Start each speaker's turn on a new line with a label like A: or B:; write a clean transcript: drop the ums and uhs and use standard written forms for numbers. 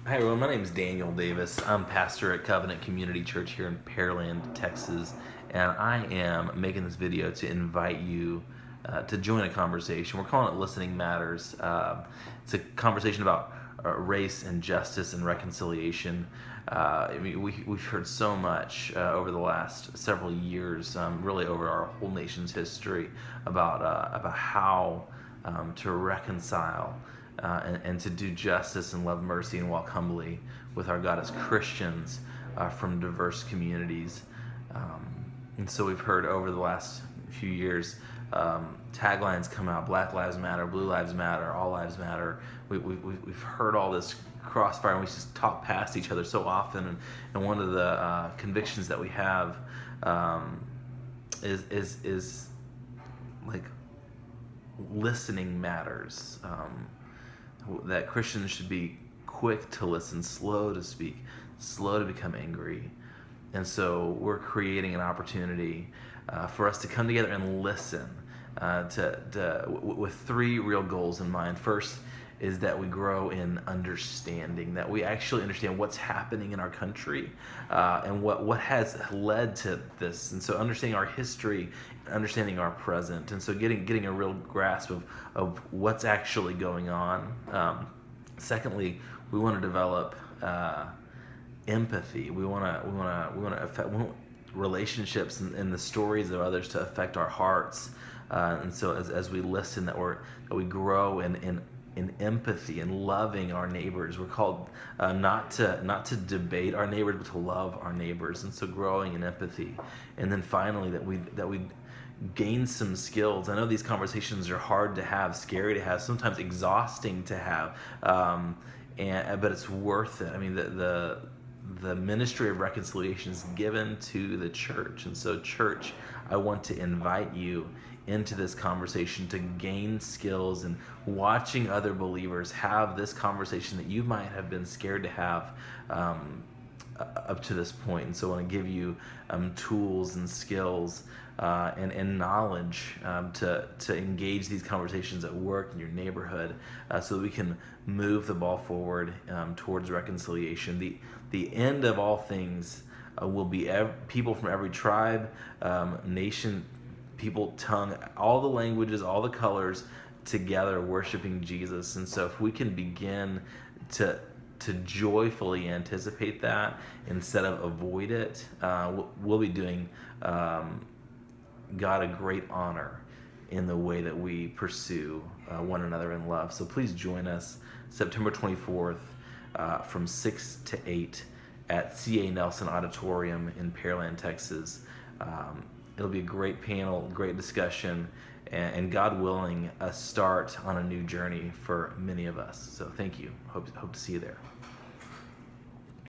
A: Hi everyone, my name is Daniel Davis. I'm pastor at Covenant Community Church here in Pearland, Texas, and I am making this video to invite you to join a conversation. We're calling it Listening Matters. It's a conversation about race and justice and reconciliation. We've heard so much over the last several years, really over our whole nation's history, about how to reconcile and to do justice and love mercy and walk humbly with our God as Christians from diverse communities. And so we've heard over the last few years taglines come out: Black Lives Matter, Blue Lives Matter, All Lives Matter. We've heard all this crossfire, and we just talk past each other so often. And one of the convictions that we have is like listening matters. That Christians should be quick to listen, slow to speak, slow to become angry. And so we're creating an opportunity for us to come together and listen with three real goals in mind. First is that we grow in understanding, that we actually understand what's happening in our country and what has led to this. And so understanding our history, understanding our present, and so getting a real grasp of what's actually going on. Secondly, we want to develop empathy. We want relationships and the stories of others to affect our hearts. And so as we listen, that we grow in empathy and loving our neighbors. We're called not to debate our neighbors, but to love our neighbors. And so growing in empathy. And then finally, that we gain some skills. I know these conversations are hard to have, scary to have, sometimes exhausting to have, but it's worth it. I mean, the ministry of reconciliation is given to the church. And so, church, I want to invite you into this conversation to gain skills and watching other believers have this conversation that you might have been scared to have up to this point. And so I want to give you tools and skills and knowledge to engage these conversations at work, in your neighborhood, so that we can move the ball forward towards reconciliation. The end of all things will be people from every tribe, nation, people, tongue, all the languages, all the colors together worshiping Jesus. And so if we can begin to joyfully anticipate that instead of avoid it, we'll be doing God a great honor in the way that we pursue one another in love. So please join us September 24th from 6 to 8 at C.A. Nelson Auditorium in Pearland, Texas. It'll be a great panel, great discussion, and God willing, a start on a new journey for many of us. So thank you. Hope to see you there.